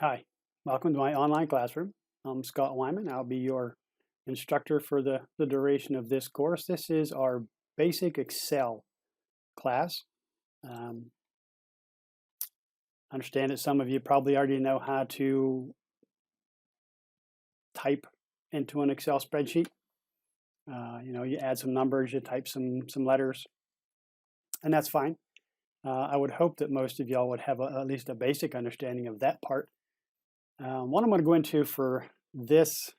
Hi, welcome to my online classroom. I'm Scott Wyman. I'll be your instructor for the duration of this course. This is our basic Excel class. Understand that some of you probably already know how to type into an Excel spreadsheet. You add some numbers, you type some letters, and that's fine. I would hope that most of y'all would have at least a basic understanding of that part. What I'm going to go into for this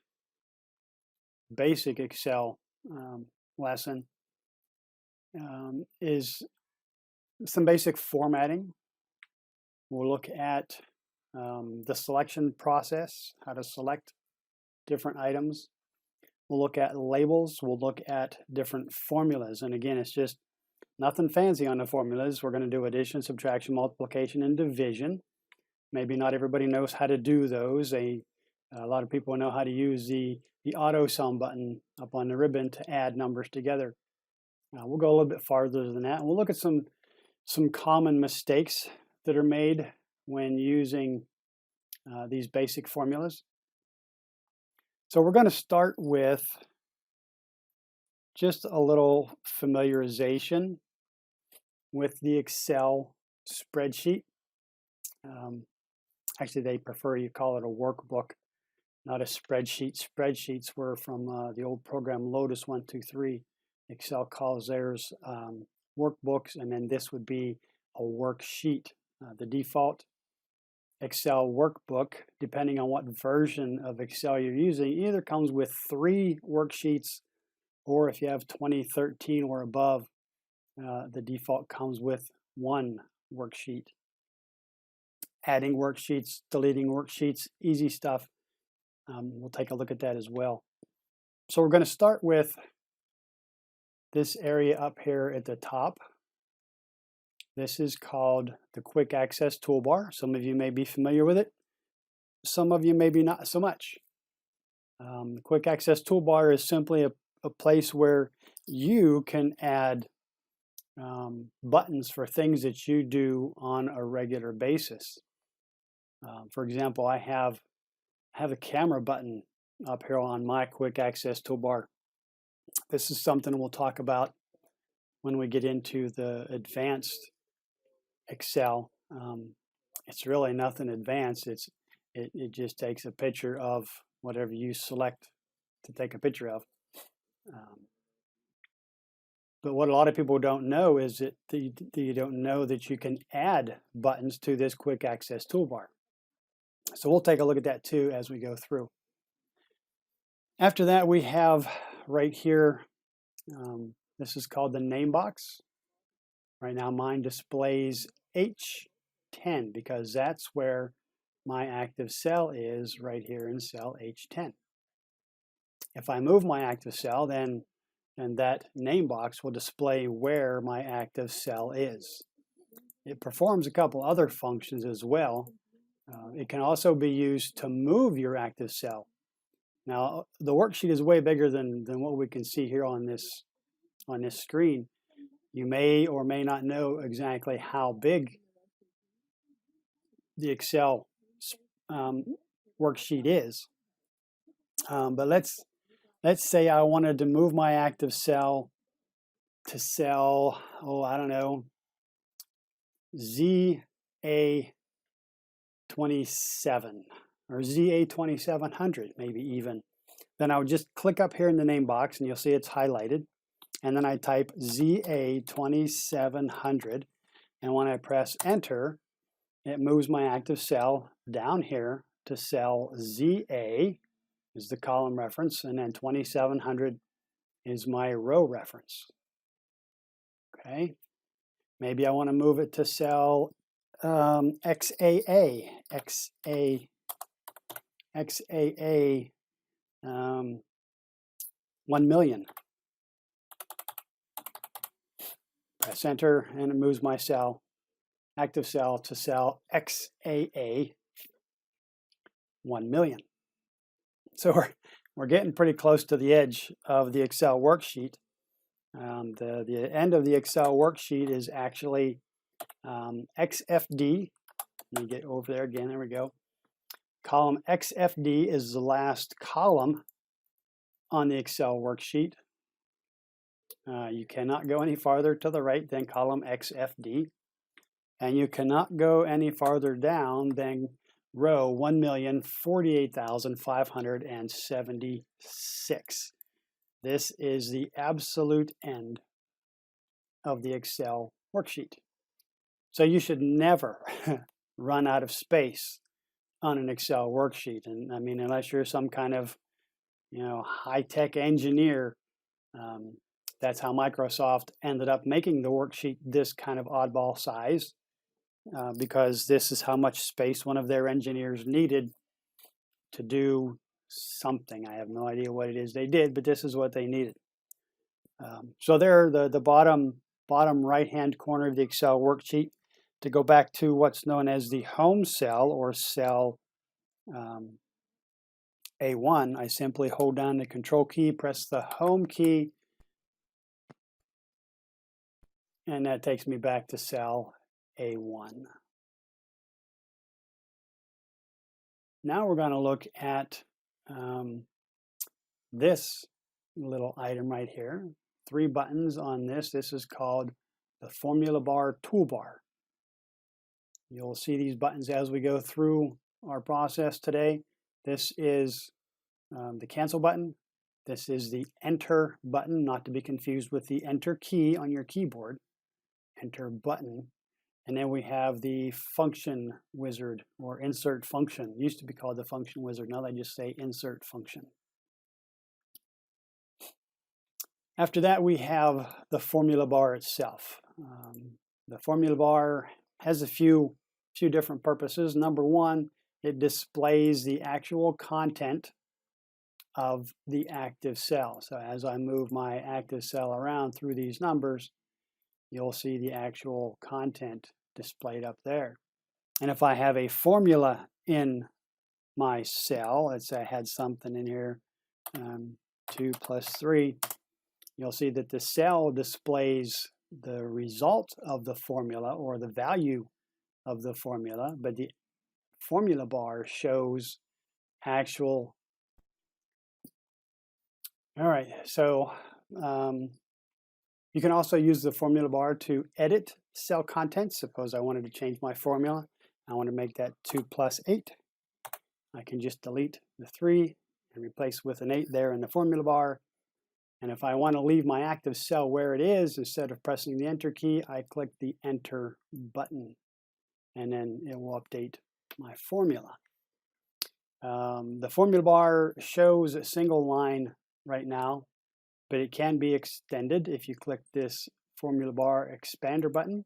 basic Excel lesson is some basic formatting. We'll look at the selection process, how to select different items. We'll look at labels. We'll look at different formulas. And again, it's just nothing fancy on the formulas. We're going to do addition, subtraction, multiplication, and division. Maybe not everybody knows how to do those. A lot of people know how to use the auto sum button up on the ribbon to add numbers together. We'll go a little bit farther than that, and we'll look at some common mistakes that are made when using these basic formulas. So we're going to start with just a little familiarization with the Excel spreadsheet. Actually, they prefer you call it a workbook, not a spreadsheet. Spreadsheets were from the old program Lotus 123. Excel calls theirs workbooks, and then this would be a worksheet. The default Excel workbook, depending on what version of Excel you're using, either comes with 3 worksheets, or if you have 2013 or above, the default comes with 1 worksheet. Adding worksheets, deleting worksheets, easy stuff. We'll take a look at that as well. So we're going to start with this area up here at the top. This is called the Quick Access Toolbar. Some of you may be familiar with it. Some of you maybe not so much. The Quick Access Toolbar is simply a place where you can add buttons for things that you do on a regular basis. For example, I have a camera button up here on my Quick Access Toolbar. This is something we'll talk about when we get into the advanced Excel. It's really nothing advanced. It just takes a picture of whatever you select to take a picture of. But what a lot of people don't know is that you don't know that you can add buttons to this Quick Access Toolbar. So we'll take a look at that too as we go through. After that, we have right here, this is called the name box. Right now mine displays H10 because that's where my active cell is, right here in cell H10. If I move my active cell, then that name box will display where my active cell is. It performs a couple other functions as well. It can also be used to move your active cell. Now, the worksheet is way bigger than what we can see here on this screen. You may or may not know exactly how big the Excel worksheet is. But let's say I wanted to move my active cell to cell, I don't know, ZA27 or ZA2700 maybe even. Then I would just click up here in the name box and you'll see it's highlighted. And then I type ZA2700. And when I press enter, it moves my active cell down here to cell ZA is the column reference, and then 2700 is my row reference. Okay, maybe I want to move it to cell XAA 1,000,000. Press enter and it moves my cell, active cell, to cell XAA 1,000,000. So we're getting pretty close to the edge of the Excel worksheet. The end of the Excel worksheet is actually XFD. Let me get over there again. There we go. Column XFD is the last column on the Excel worksheet. You cannot go any farther to the right than column XFD, and you cannot go any farther down than row 1,048,576. This is the absolute end of the Excel worksheet. So you should never run out of space on an Excel worksheet. And I mean, unless you're some kind of, high-tech engineer, that's how Microsoft ended up making the worksheet this kind of oddball size, because this is how much space one of their engineers needed to do something. I have no idea what it is they did, but this is what they needed. So there, the bottom right-hand corner of the Excel worksheet, to go back to what's known as the home cell or cell A1, I simply hold down the Control key, press the Home key, and that takes me back to cell A1. Now we're going to look at this little item right here. 3 buttons on this. This is called the Formula Bar Toolbar. You'll see these buttons as we go through our process today. This is the cancel button. This is the enter button, not to be confused with the enter key on your keyboard. Enter button. And then we have the function wizard or insert function. It used to be called the function wizard. Now they just say insert function. After that, we have the formula bar itself. The formula bar has a few different purposes. Number one, it displays the actual content of the active cell. So as I move my active cell around through these numbers, you'll see the actual content displayed up there. And if I have a formula in my cell, let's say I had something in here, 2 plus 3, you'll see that the cell displays the result of the formula or the value of the formula, but the formula bar shows actual. All right, so you can also use the formula bar to edit cell contents. Suppose I wanted to change my formula. I want to make that 2 plus 8. I can just delete the 3 and replace with an 8 there in the formula bar. And if I want to leave my active cell where it is, instead of pressing the enter key, I click the enter button, and then it will update my formula. The formula bar shows a single line right now, but it can be extended. If you click this formula bar expander button,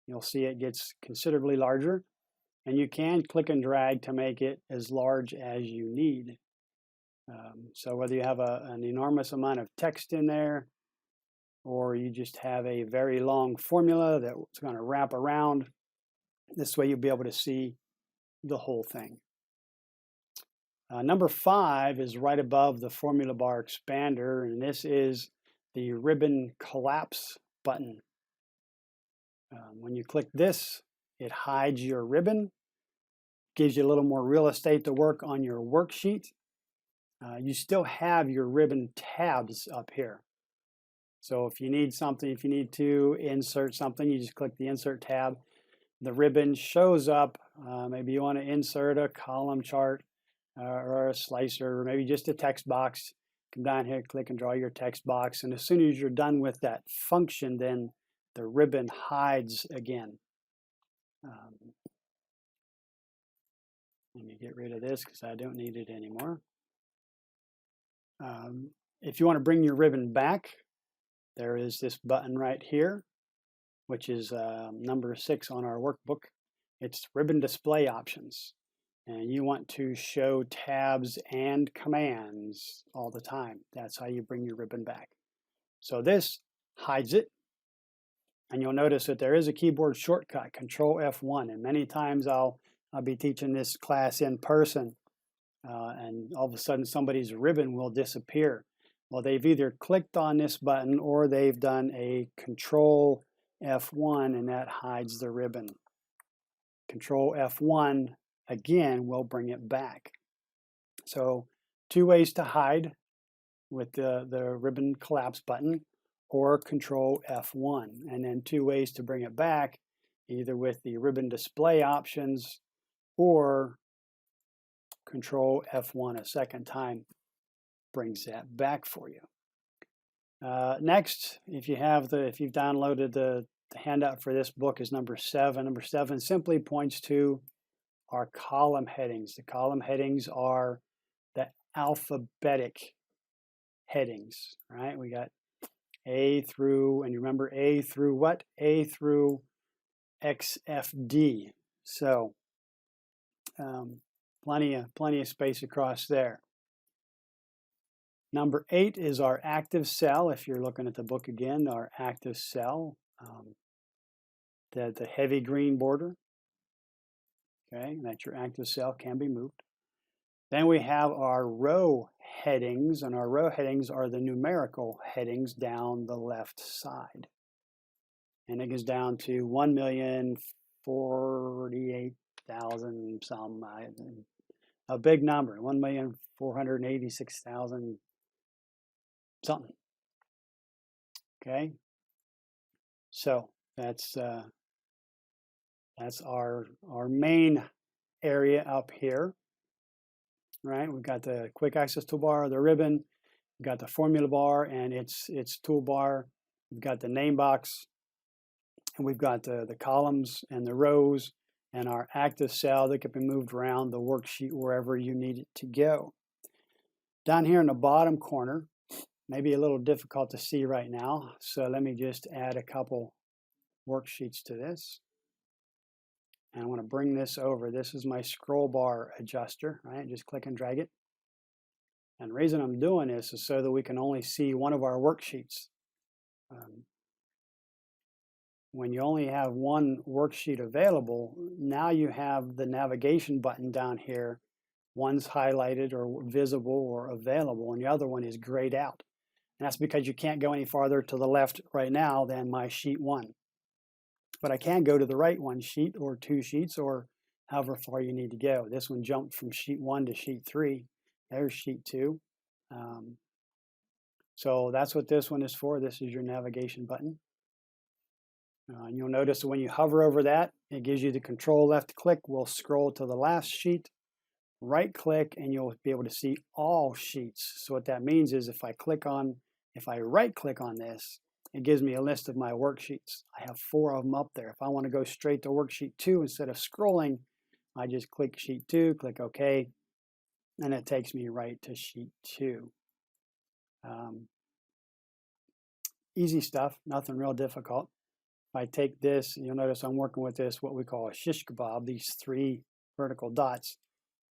you'll see it gets considerably larger, and you can click and drag to make it as large as you need. So whether you have an enormous amount of text in there, or you just have a very long formula that's going to wrap around, this way you'll be able to see the whole thing. Number 5 is right above the formula bar expander, and this is the ribbon collapse button. When you click this, it hides your ribbon, gives you a little more real estate to work on your worksheet. You still have your ribbon tabs up here. So if you need something, if you need to insert something, you just click the insert tab. The ribbon shows up. Maybe you want to insert a column chart or a slicer, or maybe just a text box. Come down here, click and draw your text box. And as soon as you're done with that function, then the ribbon hides again. Let me get rid of this because I don't need it anymore. If you want to bring your ribbon back, there is this button right here, which is number 6 on our workbook. It's ribbon display options. And you want to show tabs and commands all the time. That's how you bring your ribbon back. So this hides it. And you'll notice that there is a keyboard shortcut, Control F1. And many times I'll be teaching this class in person. And all of a sudden somebody's ribbon will disappear. Well, they've either clicked on this button or they've done a Control F1 and that hides the ribbon. Control F1 again, we'll bring it back. So 2 ways to hide with the ribbon collapse button, or Control F1. And then 2 ways to bring it back, either with the ribbon display options or Control F1 a second time brings that back for you. Next, if you've downloaded the handout for this book, is number 7. Number 7 simply points to our column headings. The column headings are the alphabetic headings, right? We got A through, and you remember A through what? A through XFD. So plenty of space across there. Number 8 is our active cell. If you're looking at the book again, our active cell, the heavy green border. Okay, that's your active cell, can be moved. Then we have our row headings, and our row headings are the numerical headings down the left side. And it goes down to 1,048,000 some, a big number, 1,486,000 something. Okay, so that's our main area up here, right? We've got the quick access toolbar, the ribbon, we've got the formula bar and its toolbar, we've got the name box, and we've got the columns and the rows and our active cell that can be moved around the worksheet wherever you need it to go. Down here in the bottom corner, maybe a little difficult to see right now, so let me just add a couple worksheets to this. And I want to bring this over. This is my scroll bar adjuster, right? Just click and drag it. And the reason I'm doing this is so that we can only see one of our worksheets. When you only have one worksheet available, now you have the navigation button down here. One's highlighted or visible or available, and the other one is grayed out. And that's because you can't go any farther to the left right now than my sheet 1. But I can go to the right 1 sheet or 2 sheets or however far you need to go. This one jumped from sheet 1 to sheet 3. There's sheet 2. So that's what this one is for. This is your navigation button. And you'll notice that when you hover over that, it gives you the control left click. We'll scroll to the last sheet, right click, and you'll be able to see all sheets. So what that means is if I right click on this, it gives me a list of my worksheets. I have 4 of them up there. If I want to go straight to worksheet 2 instead of scrolling, I just click sheet 2, click OK, and it takes me right to sheet 2. Easy stuff, nothing real difficult. If I take this, you'll notice I'm working with this, what we call a shish kebab, these 3 vertical dots.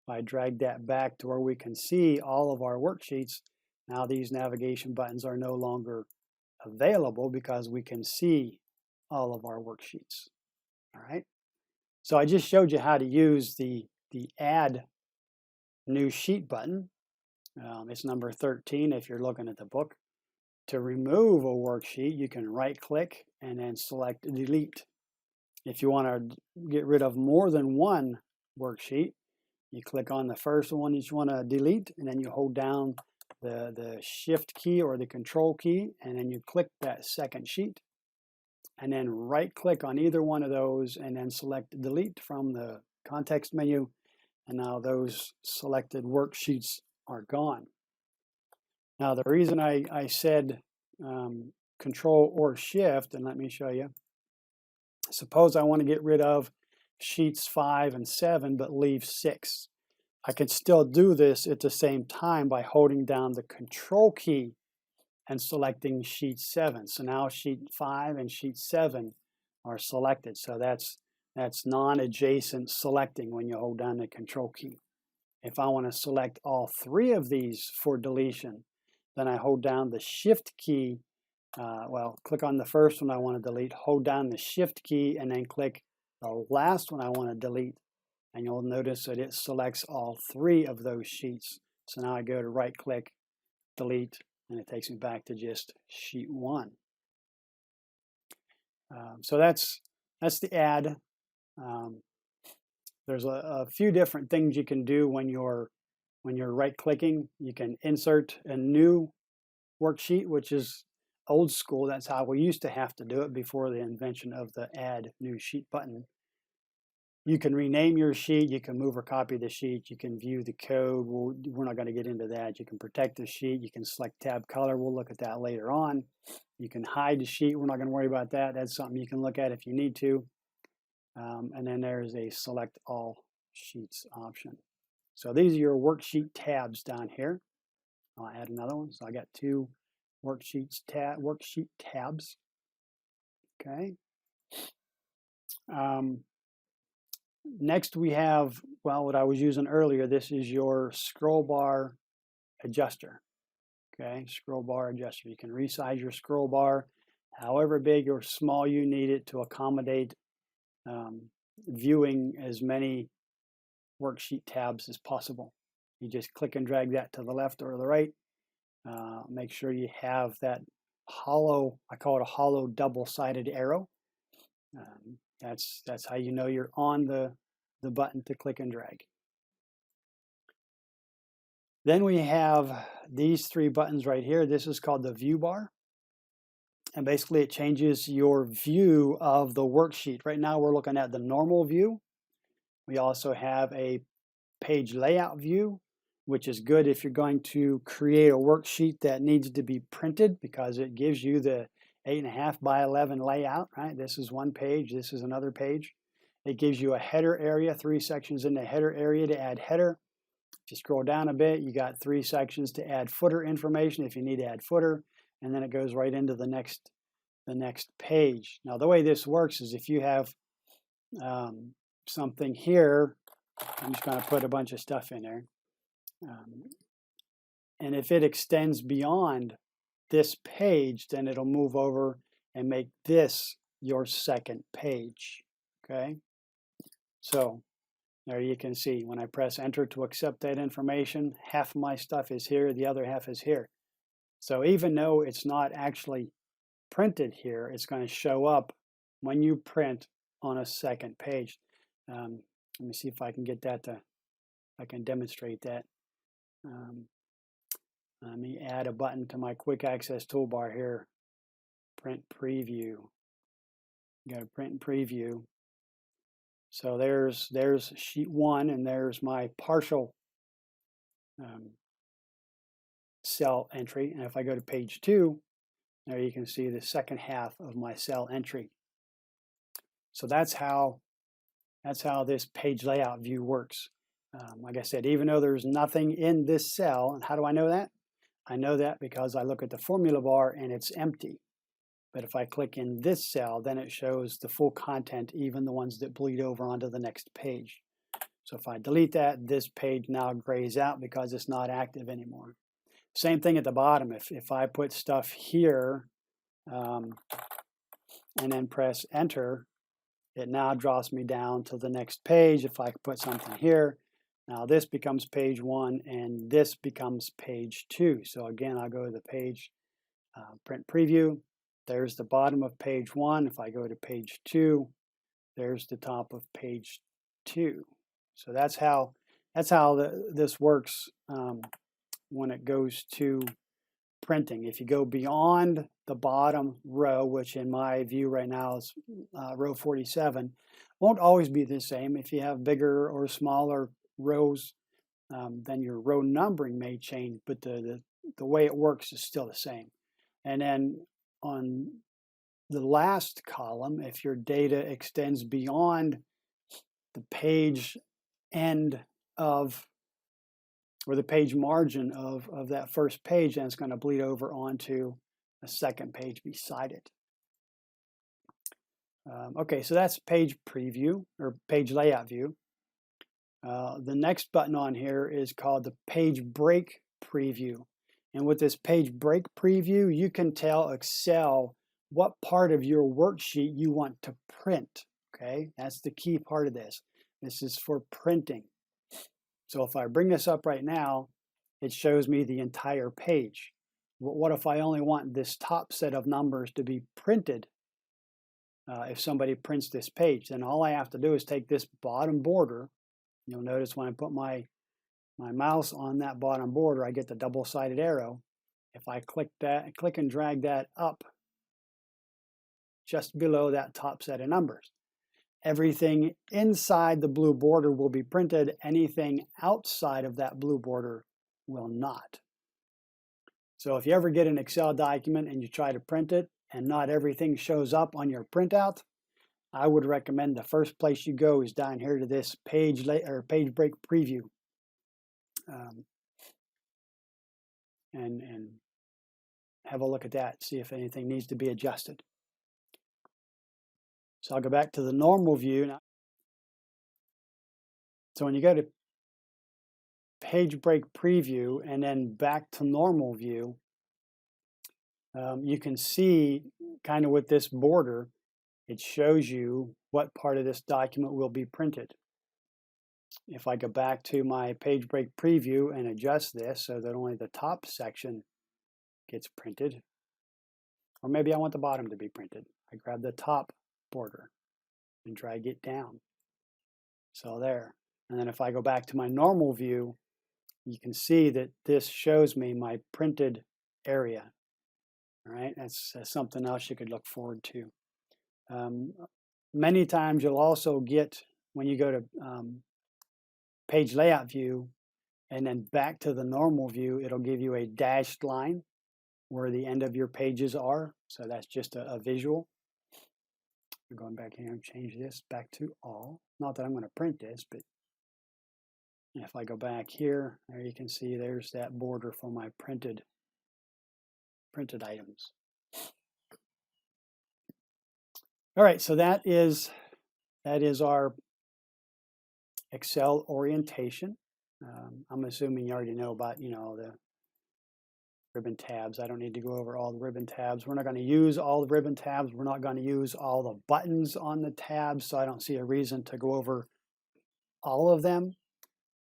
If I drag that back to where we can see all of our worksheets, now these navigation buttons are no longer available because we can see all of our worksheets. All right. So I just showed you how to use the Add New Sheet button. It's number 13 if you're looking at the book. To remove a worksheet, you can right click and then select Delete. If you want to get rid of more than one worksheet, you click on the first one that you want to delete, and then you hold down the Shift key or the Control key, and then you click that second sheet, and then right click on either one of those and then select Delete from the context menu, and now those selected worksheets are gone. Now the reason I said Control or Shift, and let me show you. Suppose I want to get rid of sheets 5 and 7 but leave 6. I can still do this at the same time by holding down the Control key and selecting sheet 7. So now sheet 5 and sheet 7 are selected. So that's non-adjacent selecting when you hold down the Control key. If I want to select all 3 of these for deletion, then I hold down the Shift key. Click on the first one I want to delete, hold down the Shift key, and then click the last one I want to delete. And you'll notice that it selects all 3 of those sheets. So now I go to right click, delete, and it takes me back to just sheet 1. So that's the add. there's a few different things you can do when you're right-clicking. You can insert a new worksheet, which is old school. That's how we used to have to do it before the invention of the Add New Sheet button. You can rename your sheet. You can move or copy the sheet. You can view the code. We're not going to get into that. You can protect the sheet. You can select tab color. We'll look at that later on. You can hide the sheet. We're not going to worry about that. That's something you can look at if you need to. And then there's a select all sheets option. So these are your worksheet tabs down here. I'll add another one. So I got two worksheet tabs. Okay. Next we have, well, what I was using earlier. This is your scroll bar adjuster. Okay, scroll bar adjuster. You can resize your scroll bar however big or small you need it to accommodate viewing as many worksheet tabs as possible. You just click and drag that to the left or the right. Make sure you have that hollow, I call it a hollow double-sided arrow. That's how you know you're on the button to click and drag. Then we have these three buttons right here. This is called the view bar. And basically it changes your view of the worksheet. Right now we're looking at the normal view. We also have a page layout view, which is good if you're going to create a worksheet that needs to be printed, because it gives you the 8.5 by 11 layout, right? This is one page, this is another page. It gives you a header area, 3 sections in the header area to add header. If you scroll down a bit, you got 3 sections to add footer information if you need to add footer, and then it goes right into the next page. Now the way this works is if you have something here, I'm just going to put a bunch of stuff in there, and if it extends beyond this page, then it'll move over and make this your second page. Okay, so there you can see when I press enter to accept that information, half of my stuff is here, the other half is here. So even though it's not actually printed here, it's going to show up when you print on a second page. Let me see if I can get that I can demonstrate that. Let me add a button to my quick access toolbar here. Print preview. Go to print and preview. So there's sheet 1, and there's my partial cell entry. And if I go to page 2, there you can see the second half of my cell entry. So that's how this page layout view works. Like I said, even though there's nothing in this cell, and how do I know that? I know that because I look at the formula bar and it's empty. But if I click in this cell, then it shows the full content, even the ones that bleed over onto the next page. So if I delete that, this page now grays out because it's not active anymore. Same thing at the bottom. If I put stuff here and then press enter, it now drops me down to the next page. If I put something here, now this becomes page 1 and this becomes page 2. So again, I'll go to the page print preview. There's the bottom of page 1. If I go to page 2, there's the top of page 2. So that's how this works when it goes to printing. If you go beyond the bottom row, which in my view right now is row 47, won't always be the same. If you have bigger or smaller rows, then your row numbering may change, but the way it works is still the same. And then on the last column, if your data extends beyond the page end of, or the page margin of that first page, then it's going to bleed over onto a second page beside it. Okay, so that's page preview or page layout view. The next button on here is called the page break preview. And with this page break preview, you can tell Excel what part of your worksheet you want to print. Okay, that's the key part of this. This is for printing. So if I bring this up right now, it shows me the entire page. What if I only want this top set of numbers to be printed? If somebody prints this page, then all I have to do is take this bottom border You'll notice when I put my mouse on that bottom border, I get the double-sided arrow. If I click and drag that up just below that top set of numbers, everything inside the blue border will be printed. Anything outside of that blue border will not. So if you ever get an Excel document and you try to print it and not everything shows up on your printout, I would recommend the first place you go is down here to this page break preview. And have a look at that, see if anything needs to be adjusted. So I'll go back to the normal view now. So when you go to page break preview and then back to normal view, you can see kind of with this border, it shows you what part of this document will be printed. If I go back to my page break preview and adjust this so that only the top section gets printed, or maybe I want the bottom to be printed, I grab the top border and drag it down. So there. And then if I go back to my normal view, you can see that this shows me my printed area. All right, that's something else you could look forward to. Many times you'll also get, when you go to page layout view and then back to the normal view, it'll give you a dashed line where the end of your pages are. So that's just a visual. I'm going back here and change this back to all. Not that I'm going to print this, but if I go back here, there you can see there's that border for my printed items. All right, so that is our Excel orientation. I'm assuming you already know about, the ribbon tabs. I don't need to go over all the ribbon tabs. We're not going to use all the ribbon tabs. We're not going to use all the buttons on the tabs, so I don't see a reason to go over all of them.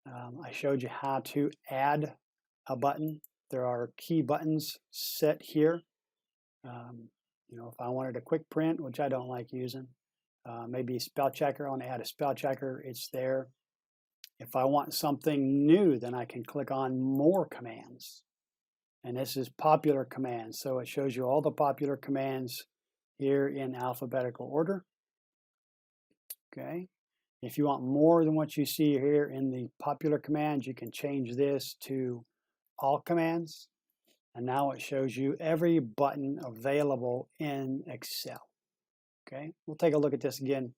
I showed you how to add a button. There are key buttons set here. If I wanted a quick print, which I don't like using, maybe spell checker, I want to add a spell checker, it's there. If I want something new, then I can click on more commands. And this is popular commands. So it shows you all the popular commands here in alphabetical order. Okay. If you want more than what you see here in the popular commands, you can change this to all commands. And now it shows you every button available in Excel. Okay, we'll take a look at this again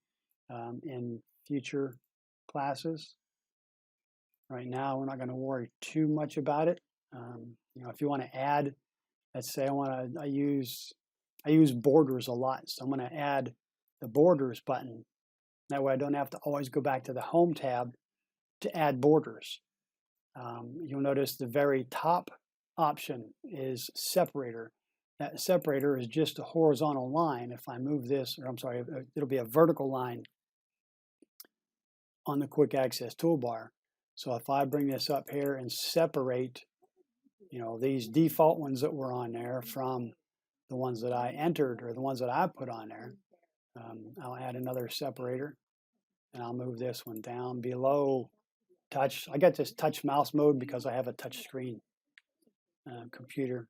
in future classes. Right now, we're not going to worry too much about it. If you want to add, let's say I use borders a lot, so I'm going to add the borders button. That way I don't have to always go back to the Home tab to add borders. You'll notice the very top option is separator. That separator is just a horizontal line. If I move this, or I'm sorry, it'll be a vertical line on the quick access toolbar. So if I bring this up here and separate, these default ones that were on there from the ones that I entered or the ones that I put on there, I'll add another separator and I'll move this one down below touch. I got this touch mouse mode because I have a touch screen computer.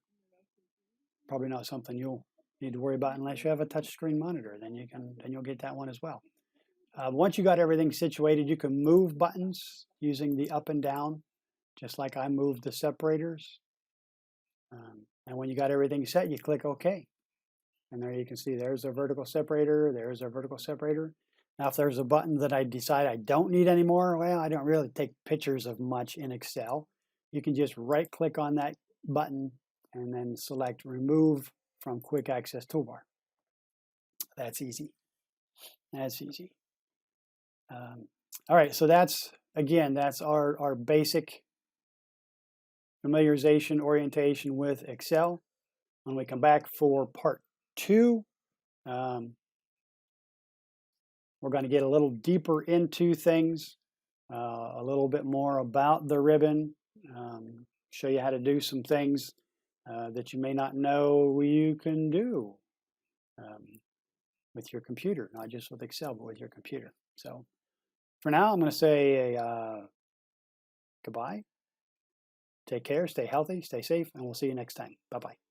Probably not something you'll need to worry about unless you have a touch screen monitor. Then you'll get that one as well. Once you got everything situated, you can move buttons using the up and down, just like I moved the separators. And when you got everything set, you click OK. And there you can see there's a vertical separator, there's a vertical separator. Now if there's a button that I decide I don't need anymore, well, I don't really take pictures of much in Excel. You can just right click on that button and then select Remove from Quick Access Toolbar. That's easy. That's easy. All right, so that's our basic familiarization orientation with Excel. When we come back for part 2, we're going to get a little deeper into things, a little bit more about the ribbon, show you how to do some things that you may not know you can do with your computer, not just with Excel, but with your computer. So For now, I'm going to say goodbye. Take care, stay healthy, stay safe, and we'll see you next time. Bye-bye.